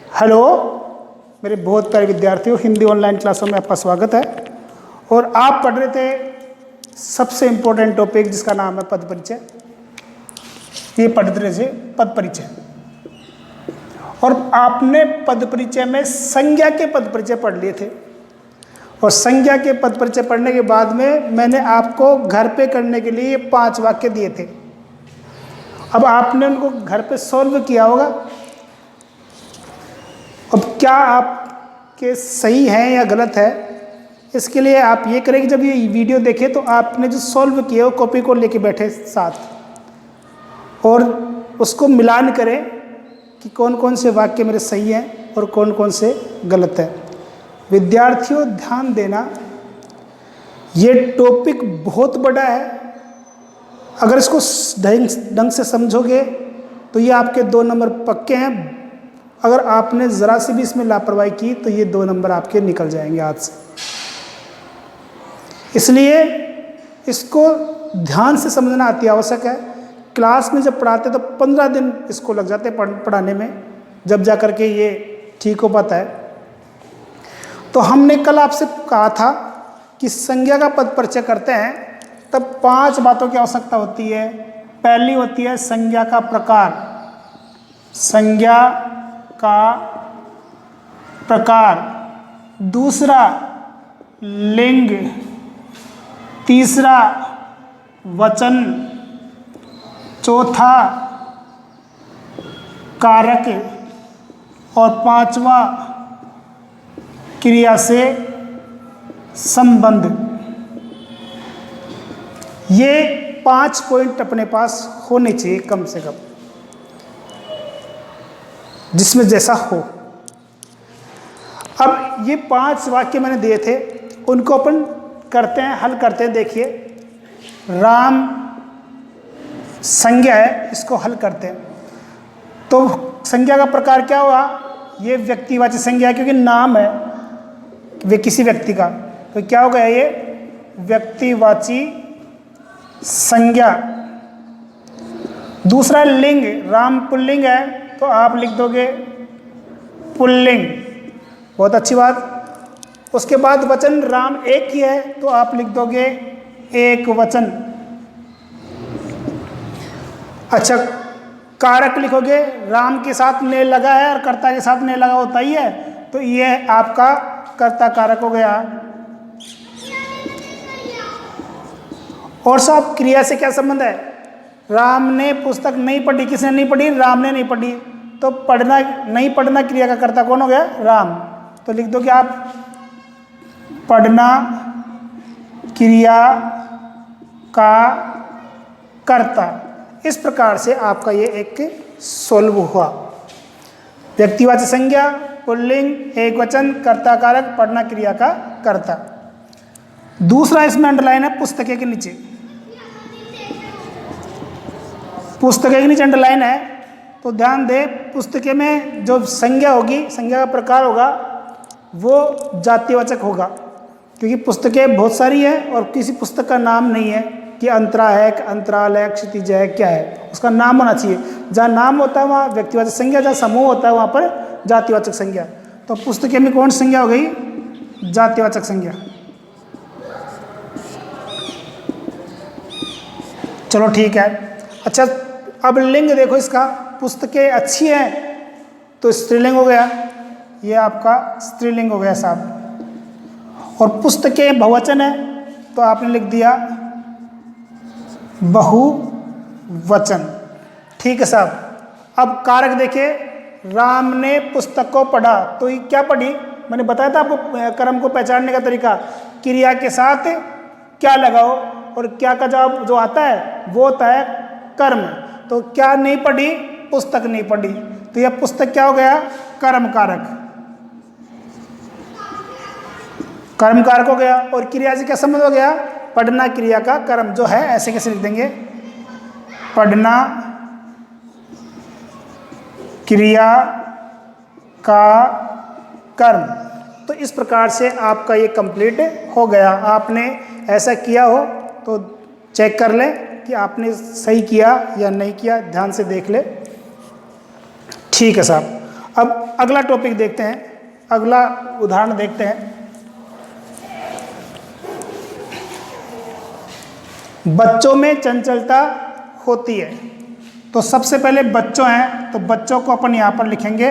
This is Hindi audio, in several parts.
हेलो मेरे बहुत प्यारे विद्यार्थियों, हिंदी ऑनलाइन क्लासों में आपका स्वागत है। और आप पढ़ रहे थे सबसे इम्पोर्टेंट टॉपिक जिसका नाम है पद परिचय। ये पढ़ रहे थे पद परिचय, और आपने पद परिचय में संज्ञा के पद परिचय पढ़ लिए थे। और संज्ञा के पद परिचय पढ़ने के बाद में मैंने आपको घर पे करने के लिए 5 वाक्य दिए थे। अब आपने उनको घर पे सॉल्व किया होगा। अब क्या आपके सही है या गलत है, इसके लिए आप ये करें कि जब ये वीडियो देखें तो आपने जो सॉल्व किया वो कॉपी को लेके बैठे साथ और उसको मिलान करें कि कौन कौन से वाक्य मेरे सही हैं और कौन कौन से गलत है। विद्यार्थियों ध्यान देना, ये टॉपिक बहुत बड़ा है। अगर इसको ढंग से समझोगे तो ये आपके 2 नंबर पक्के हैं। अगर आपने ज़रा सी भी इसमें लापरवाही की तो ये 2 नंबर आपके निकल जाएंगे हाथ से। इसलिए इसको ध्यान से समझना अति आवश्यक है। क्लास में जब पढ़ाते तो 15 दिन इसको लग जाते पढ़ाने में, जब जा कर के ये ठीक हो पाता है। तो हमने कल आपसे कहा था कि संज्ञा का पद परिचय करते हैं तब 5 बातों की आवश्यकता होती है। पहली होती है संज्ञा का प्रकार। संज्ञा का प्रकार। दूसरा लिंग। तीसरा वचन। चौथा कारक। और 5वां क्रिया से संबंध। ये 5 पॉइंट अपने पास होने चाहिए कम से कम, जिसमें जैसा हो। अब ये 5 वाक्य मैंने दिए थे, उनको अपन करते हैं, हल करते हैं। देखिए, राम संज्ञा है, इसको हल करते हैं। तो संज्ञा का प्रकार क्या हुआ? ये व्यक्तिवाची संज्ञा है क्योंकि नाम है वे किसी व्यक्ति का, तो क्या हो गया? ये व्यक्तिवाची संज्ञा। दूसरा लिंग। राम पुल्लिंग है तो आप लिख दोगे पुल्लिंग, बहुत अच्छी बात। उसके बाद वचन, राम एक ही है तो आप लिख दोगे एक वचन। अच्छा, कारक लिखोगे, राम के साथ ने लगा है और कर्ता के साथ ने लगा होता ही है, तो ये आपका कर्ता कारक हो गया। और साहब क्रिया से क्या संबंध है? राम ने पुस्तक नहीं पढ़ी। किसने नहीं पढ़ी? राम ने नहीं पढ़ी। तो पढ़ना, नहीं पढ़ना क्रिया का कर्ता कौन हो गया? राम। तो लिख दो कि आप पढ़ना क्रिया का कर्ता। इस प्रकार से आपका ये एक सोल्व हुआ। व्यक्तिवाची संज्ञा, पुल्लिंग, एक वचन, कर्ता कारक, पढ़ना क्रिया का कर्ता। दूसरा इसमें अंडरलाइन है पुस्तके के नीचे। पुस्तके के नीचे अंडरलाइन है, तो ध्यान दे, पुस्तके में जो संज्ञा होगी, संज्ञा का प्रकार होगा, वो जातिवाचक होगा। क्योंकि पुस्तकें बहुत सारी हैं और किसी पुस्तक का नाम नहीं है कि अंतरा है, अंतराल है, क्षितिज है, क्या है, उसका नाम होना चाहिए। जहाँ नाम होता है वहाँ व्यक्तिवाचक संज्ञा, जहाँ समूह होता है वहाँ पर जातिवाचक संज्ञा। तो पुस्तकें में कौन संज्ञा हो गई? जातिवाचक संज्ञा। चलो ठीक है। अच्छा, अब लिंग देखो इसका। पुस्तकें अच्छी हैं तो स्त्रीलिंग हो गया, ये आपका स्त्रीलिंग हो गया साहब। और पुस्तकें बहुवचन है तो आपने लिख दिया बहुवचन। ठीक है साहब। अब कारक देखिए, राम ने पुस्तक को पढ़ा, तो ये क्या पढ़ी? मैंने बताया था आपको कर्म को पहचानने का तरीका। क्रिया के साथ क्या लगाओ, और क्या का जवाब जो आता है वो होता है कर्म। तो क्या नहीं पढ़ी? पुस्तक नहीं पढ़ी। तो यह पुस्तक क्या हो गया? कर्म कारक। कर्म कारक हो गया। और क्रिया से क्या संबंध हो गया? पढ़ना क्रिया का कर्म जो है, ऐसे कैसे लिख देंगे? पढ़ना क्रिया का कर्म। तो इस प्रकार से आपका ये कंप्लीट हो गया। आपने ऐसा किया हो तो चेक कर लें कि आपने सही किया या नहीं किया, ध्यान से देख ले। ठीक है साहब। अब अगला टॉपिक देखते हैं, अगला उदाहरण देखते हैं। बच्चों में चंचलता होती है। तो सबसे पहले बच्चों हैं, तो बच्चों को अपन यहाँ पर लिखेंगे,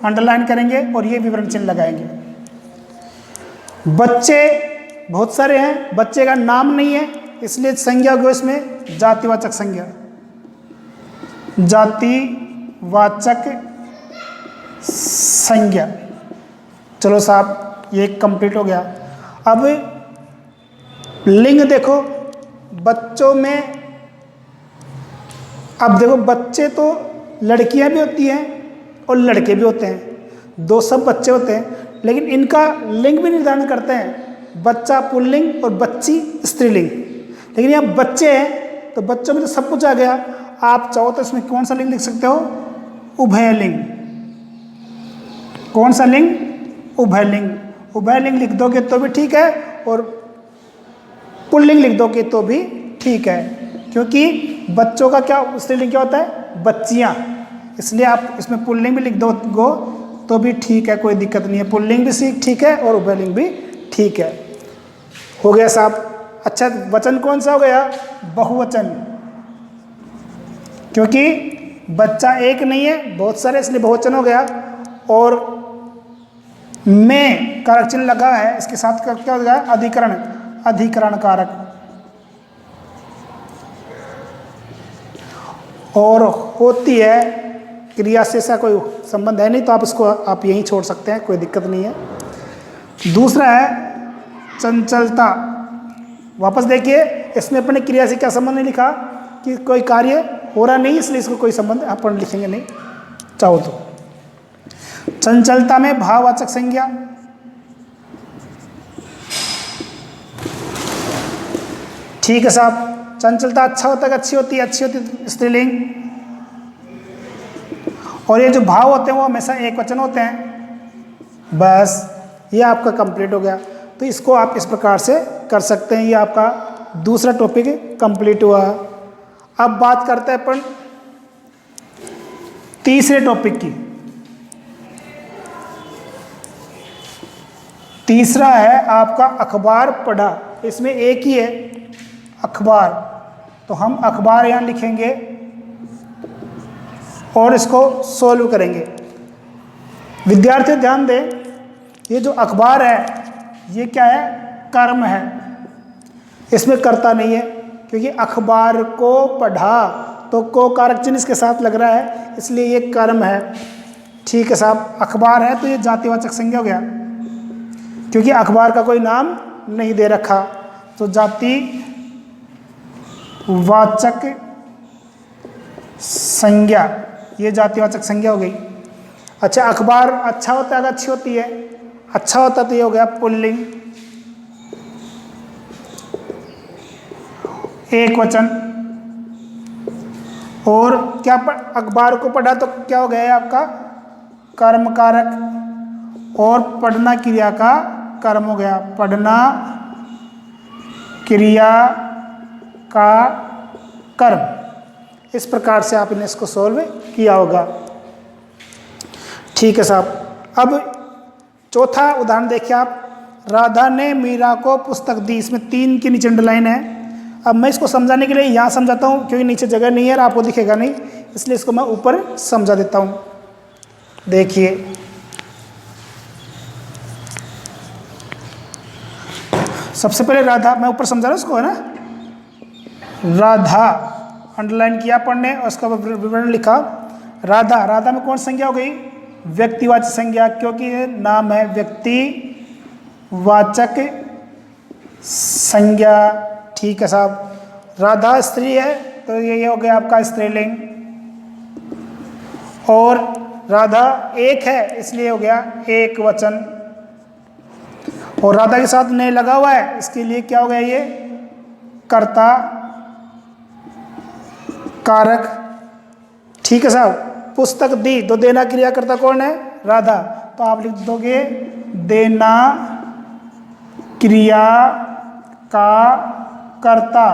अंडरलाइन करेंगे और ये विवरण चिन्ह लगाएंगे। बच्चे बहुत सारे हैं, बच्चे का नाम नहीं है, इसलिए संज्ञा होगी इसमें जातिवाचक संज्ञा, जातिवाचक संज्ञा। चलो साहब ये कंप्लीट हो गया। अब लिंग देखो, बच्चों में, अब देखो बच्चे तो लड़कियां भी होती हैं और लड़के भी होते हैं, दो सब बच्चे होते हैं, लेकिन इनका लिंग भी निर्धारण करते हैं, बच्चा पुल्लिंग और बच्ची स्त्रीलिंग। लेकिन यहाँ बच्चे हैं तो बच्चों में तो सब कुछ आ गया। आप चाहो तो इसमें कौन सा लिंग लिख सकते हो? उभयलिंग। कौन सा लिंग? उभयलिंग। उभयलिंग लिख दोगे तो भी ठीक है और पुल्लिंग लिख दोगे तो भी ठीक है, क्योंकि बच्चों का क्या स्त्रीलिंग क्या होता है? बच्चियाँ। इसलिए आप इसमें पुल्लिंग भी लिख दो तो भी ठीक है, कोई दिक्कत नहीं है। पुल्लिंग भी ठीक है और उभयलिंग भी ठीक है। हो गया साहब। अच्छा, वचन कौन सा हो गया? बहुवचन, क्योंकि बच्चा एक नहीं है, बहुत सारे, इसलिए बहुवचन हो गया। और में कारक चिन्ह लगा है, इसके साथ क्या हो गया? अधिकरण, अधिकरण कारक। और होती है क्रिया से ऐसा कोई संबंध है नहीं, तो आप इसको आप यहीं छोड़ सकते हैं, कोई दिक्कत नहीं है। दूसरा है चंचलता। वापस देखिए, इसमें अपने क्रिया से क्या संबंध नहीं लिखा कि कोई कार्य हो रहा नहीं, इसलिए इसको कोई संबंध अपन लिखेंगे नहीं चाहो तो। चंचलता में भाववाचक संज्ञा, ठीक है साहब। चंचलता अच्छा होता है, अच्छी होती है, अच्छी होती है स्त्रीलिंग। और ये जो भाव होते हैं वो हमेशा एक वचन होते हैं। बस ये आपका कंप्लीट हो गया। तो इसको आप इस प्रकार से कर सकते हैं। ये आपका दूसरा टॉपिक कंप्लीट हुआ। अब बात करते हैं अपन तीसरे टॉपिक की। तीसरा है आपका अखबार पढ़ा। इसमें एक ही है अखबार, तो हम अखबार यहाँ लिखेंगे और इसको सोल्व करेंगे। विद्यार्थी ध्यान दें, ये जो अखबार है ये क्या है? कर्म है। इसमें कर्ता नहीं है, क्योंकि अखबार को पढ़ा तो को कारक चिन्ह इसके साथ लग रहा है, इसलिए ये कर्म है। ठीक है साहब। अखबार है तो ये जातिवाचक संज्ञा हो गया, क्योंकि अखबार का कोई नाम नहीं दे रखा, तो जातिवाचक संज्ञा, ये जातिवाचक संज्ञा हो गई। अच्छा, अखबार अच्छा होता है, अच्छी होती है? अच्छा होता तो ये हो गया पुल्लिंग, एक वचन। और क्या अखबार को पढ़ा तो क्या हो गया आपका? कर्म कारक। और पढ़ना क्रिया का कर्म हो गया, पढ़ना क्रिया का कर्म। इस प्रकार से आपने इसको सोल्व किया होगा। ठीक है साहब। अब चौथा उदाहरण देखिए आप। राधा ने मीरा को पुस्तक दी। इसमें 3 की नीचे अंडरलाइन है। अब मैं इसको समझाने के लिए यहाँ समझाता हूँ, क्योंकि नीचे जगह नहीं है और आपको दिखेगा नहीं, इसलिए इसको मैं ऊपर समझा देता हूँ। देखिए, सबसे पहले राधा, मैं ऊपर समझा रहा हूँ इसको, है ना। राधा अंडरलाइन किया पढ़ने और उसका विवरण लिखा। राधा, राधा में कौन संज्ञा हो गई? व्यक्तिवाचक संज्ञा, क्योंकि ये नाम है। व्यक्तिवाचक संज्ञा। ठीक है साहब। राधा स्त्री है तो ये हो गया आपका स्त्रीलिंग। और राधा एक है इसलिए हो गया एक वचन। और राधा के साथ ने लगा हुआ है, इसके लिए क्या हो गया? ये कर्ता कारक। ठीक है साहब। पुस्तक दी, तो देना क्रिया करता कौन है? राधा, तो आप लिख दोगे देना क्रिया का कर्ता,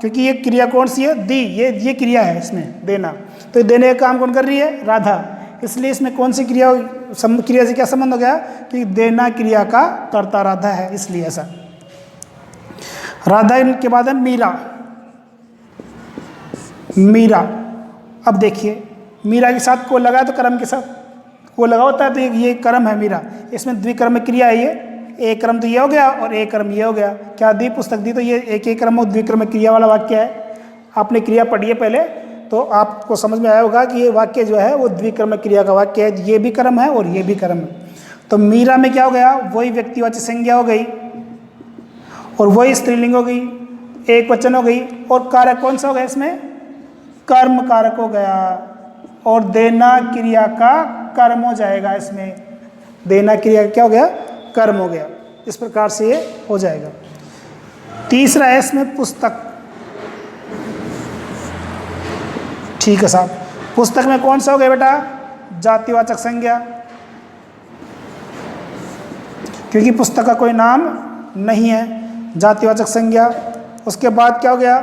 क्योंकि ये क्रिया कौन सी है? दी। ये क्रिया है इसमें देना, तो देने का काम कौन कर रही है? राधा। इसलिए इसमें कौन सी क्रिया क्रिया से क्या संबंध हो गया कि देना क्रिया का कर्ता राधा है, इसलिए ऐसा। राधा के बाद है मीरा। मीरा, अब देखिए मीरा के साथ को लगा तो कर्म के साथ को लगा होता है, तो ये कर्म है मीरा। इसमें द्विकर्म क्रिया है, ये एक कर्म तो ये हो गया और एक कर्म ये हो गया। क्या दी पुस्तक दी, तो ये एक कर्म और द्विकर्म क्रिया वाला वाक्य है। आपने क्रिया पढ़ी है पहले तो आपको समझ में आया होगा कि ये वाक्य जो है वो द्विकर्म क्रिया का वाक्य है, ये भी कर्म है और ये भी कर्म है। तो मीरा में क्या हो गया, वही व्यक्तिवाची संज्ञा हो गई और वही स्त्रीलिंग हो गई, एक वचन हो गई, और कारक कौन सा हो गया इसमें, कर्म कारक हो गया, और देना क्रिया का कर्म हो जाएगा। इसमें देना क्रिया क्या हो गया, कर्म हो गया। इस प्रकार से ये हो जाएगा। तीसरा है इसमें पुस्तक। ठीक है साहब, पुस्तक में कौन सा हो गया बेटा, जातिवाचक संज्ञा, क्योंकि पुस्तक का कोई नाम नहीं है, जातिवाचक संज्ञा। उसके बाद क्या हो गया,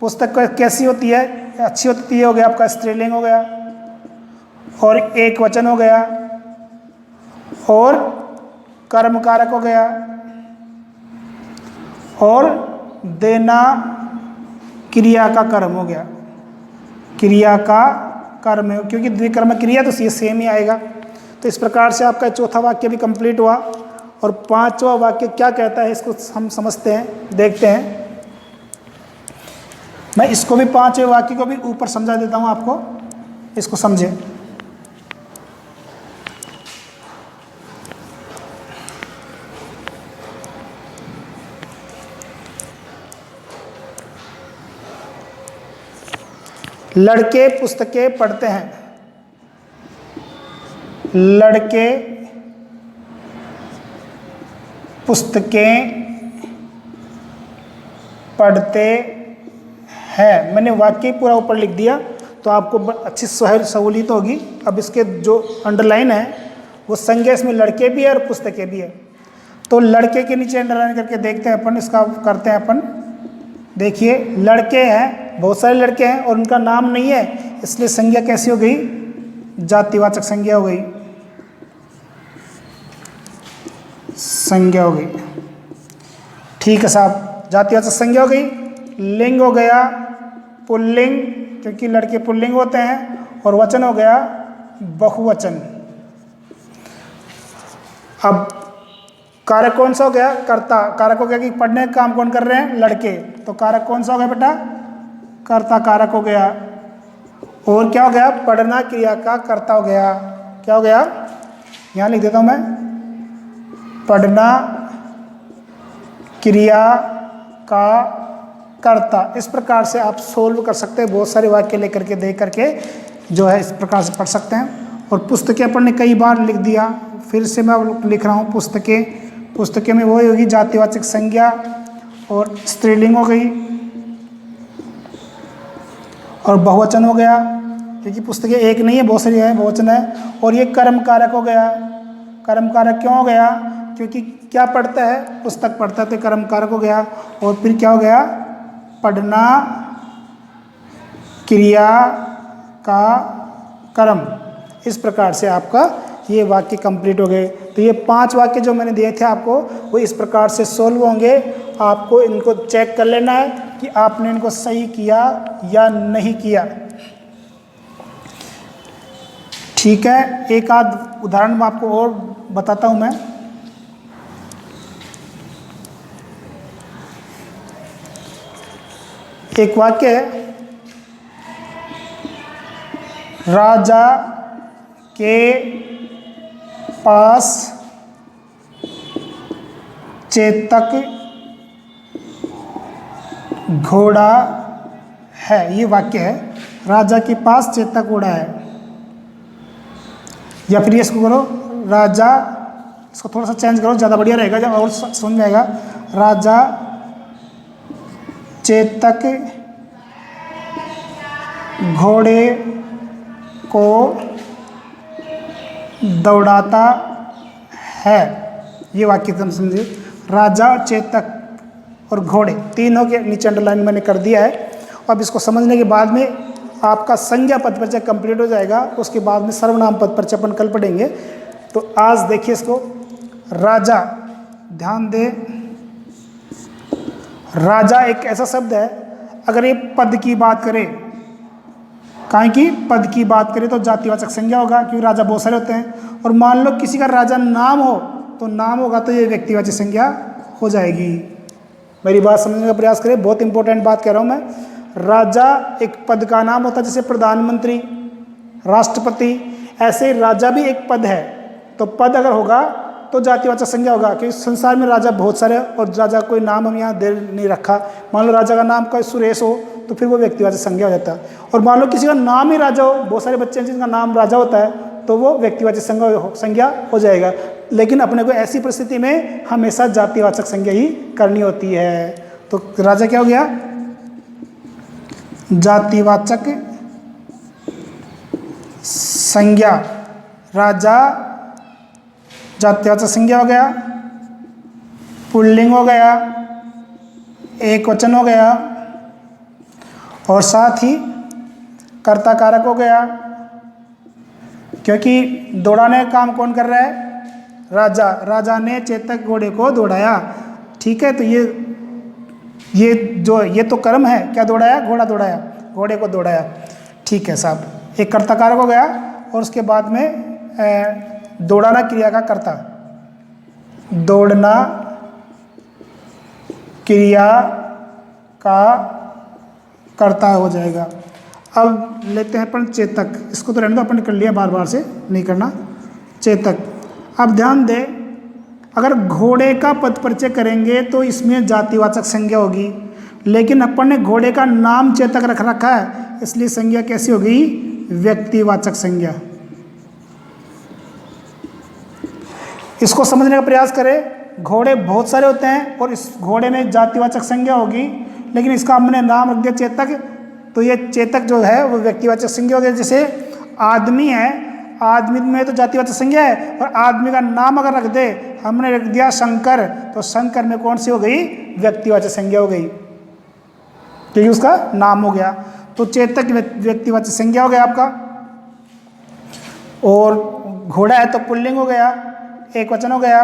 पुस्तक कैसी होती है, अच्छी होती है, हो गया आपका स्त्रीलिंग हो गया और एक वचन हो गया और कर्म कारक हो गया और देना क्रिया का कर्म हो गया। क्रिया का कर्म है, क्योंकि द्विकर्म क्रिया तो ये सेम ही आएगा। तो इस प्रकार से आपका चौथा वाक्य भी कंप्लीट हुआ। और पांचवा वाक्य क्या कहता है इसको हम समझते हैं, देखते हैं। मैं इसको भी पांचवें वाक्य को भी ऊपर समझा देता हूं आपको, इसको समझे। लड़के पुस्तकें पढ़ते हैं, लड़के पुस्तकें पढ़ते हैं। मैंने वाक्य पूरा ऊपर लिख दिया तो आपको अच्छी सहूलियत होगी। अब इसके जो अंडरलाइन है वो संज्ञा इसमें लड़के भी है और पुस्तकें भी है। तो लड़के के नीचे अंडरलाइन करके देखते हैं अपन, इसका करते हैं अपन। देखिए लड़के हैं, बहुत सारे लड़के हैं और उनका नाम नहीं है, इसलिए संज्ञा कैसी हो गई, जातिवाचक संज्ञा हो गई, संज्ञा हो गई। ठीक है साहब, जातिवाचक संज्ञा हो गई। लिंग हो गया पुल्लिंग, क्योंकि लड़के पुल्लिंग होते हैं, और वचन हो गया बहुवचन। अब कारक कौन सा हो गया, कर्ता। कारक हो गया कि पढ़ने का काम कौन कर रहे हैं, लड़के, तो कारक कौन सा हो गया बेटा, कर्ता कारक हो गया। और क्या हो गया, पढ़ना क्रिया का कर्ता हो गया। क्या हो गया, यहाँ लिख देता हूं मैं, पढ़ना क्रिया का कर्ता। इस प्रकार से आप सोल्व कर सकते हैं, बहुत सारे वाक्य लेकर के देख करके जो है इस प्रकार से पढ़ सकते हैं। और पुस्तकें अपन ने कई बार लिख दिया, फिर से मैं लिख रहा हूँ पुस्तकें। पुस्तकें में वही होगी जातिवाचक संज्ञा और स्त्रीलिंग हो गई और बहुवचन हो गया, क्योंकि पुस्तकें एक नहीं है, बहुत सारी है, बहुवचन है। और ये कर्म कारक हो गया। कर्म कारक क्यों हो गया, क्योंकि क्या पढ़ता है, पुस्तक पढ़ता है, तो कर्म कारक हो गया। और फिर क्या हो गया, पढ़ना क्रिया का कर्म। इस प्रकार से आपका ये वाक्य कंप्लीट हो गए। तो ये 5 वाक्य जो मैंने दिए थे आपको, वो इस प्रकार से सोल्व होंगे। आपको इनको चेक कर लेना है कि आपने इनको सही किया या नहीं किया। ठीक है, एक आध उदाहरण मैं आपको और बताता हूं मैं। एक वाक्य है, राजा के पास चेतक घोड़ा है। ये वाक्य है, राजा के पास चेतक घोड़ा है। या फिर इसको करो, राजा, इसको थोड़ा सा चेंज करो, ज़्यादा बढ़िया रहेगा, जब और समझ में आएगा। राजा चेतक घोड़े को दौड़ाता है। ये वाक्य तुम समझिए, राजा, चेतक और घोड़े, तीनों के नीचे अंडरलाइन मैंने कर दिया है। अब इसको समझने के बाद में आपका संज्ञा पद परिचय कंप्लीट हो जाएगा। उसके बाद में सर्वनाम पद परिचय अपन कल पढ़ेंगे। तो आज देखिए इसको, राजा, ध्यान दे, राजा एक ऐसा शब्द है, अगर ये पद की बात करें, काहे की पद की बात करें तो जातिवाचक संज्ञा होगा, क्योंकि राजा बहुत सारे होते हैं। और मान लो किसी का राजा नाम हो तो नाम होगा तो ये व्यक्तिवाचक संज्ञा हो जाएगी। मेरी बात समझने का प्रयास करें, बहुत इंपॉर्टेंट बात कह रहा हूं मैं। राजा एक पद का नाम होता है, जैसे प्रधानमंत्री, राष्ट्रपति, ऐसे राजा भी एक पद है। तो पद अगर होगा तो जातिवाचक संज्ञा होगा, क्योंकि संसार में राजा बहुत सारे और राजा कोई नाम हम यहाँ दे नहीं रखा। मान लो राजा का नाम कोई सुरेश हो तो फिर वो व्यक्तिवाचक संज्ञा हो जाता है। और मान लो किसी का नाम ही राजा हो, बहुत सारे बच्चे हैं जिनका नाम राजा होता है, तो वो व्यक्तिवाचक संज्ञा हो जाएगा। लेकिन अपने को ऐसी परिस्थिति में हमेशा जातिवाचक संज्ञा ही करनी होती है। तो राजा क्या हो गया, जातिवाचक संज्ञा, राजा जातिवाचक संज्ञा हो गया, पुल्लिंग हो गया, एक वचन हो गया, और साथ ही कर्ता कारक हो गया, क्योंकि दौड़ाने का काम कौन कर रहा है, राजा। राजा ने चेतक घोड़े को दौड़ाया, ठीक है। तो ये जो ये तो कर्म है, क्या दौड़ाया, घोड़ा दौड़ाया, घोड़े को दौड़ाया, ठीक है साहब। एक कर्ता कारक हो गया, और उसके बाद में दौड़ाना क्रिया का कर्ता, दौड़ना क्रिया का कर्ता हो जाएगा। अब लेते हैं अपन चेतक, इसको तो रहने दो, अपन ने कर लिया, बार बार से नहीं करना। चेतक, अब ध्यान दे, अगर घोड़े का पद परिचय करेंगे तो इसमें जातिवाचक संज्ञा होगी, लेकिन अपन ने घोड़े का नाम चेतक रख रखा है, इसलिए संज्ञा कैसी होगी, व्यक्तिवाचक संज्ञा। इसको समझने का प्रयास करें। घोड़े बहुत सारे होते हैं और इस घोड़े में जातिवाचक संज्ञा होगी, लेकिन इसका हमने नाम रख दिया चेतक, तो ये चेतक जो है वो व्यक्तिवाचक संज्ञा हो गया। जैसे आदमी है, आदमी में तो जातिवाचक संज्ञा है, और आदमी का नाम अगर रख दे, हमने रख दिया शंकर, तो शंकर में कौन सी हो गई, व्यक्तिवाचक संज्ञा हो गई, क्योंकि उसका नाम हो गया। तो चेतक व्यक्तिवाचक संज्ञा हो गया आपका। और घोड़ा है तो पुल्लिंग हो गया, एक वचन हो गया।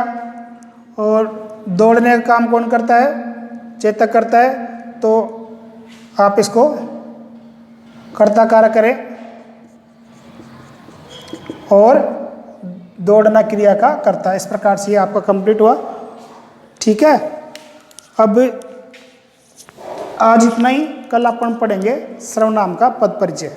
और दौड़ने का काम कौन करता है, चेतक करता है, तो आप इसको कर्ता कारक करें, और दौड़ना क्रिया का कर्ता। इस प्रकार से ये आपका कंप्लीट हुआ, ठीक है। अब आज इतना ही, कल अपन पढ़ेंगे सर्वनाम का पद परिचय।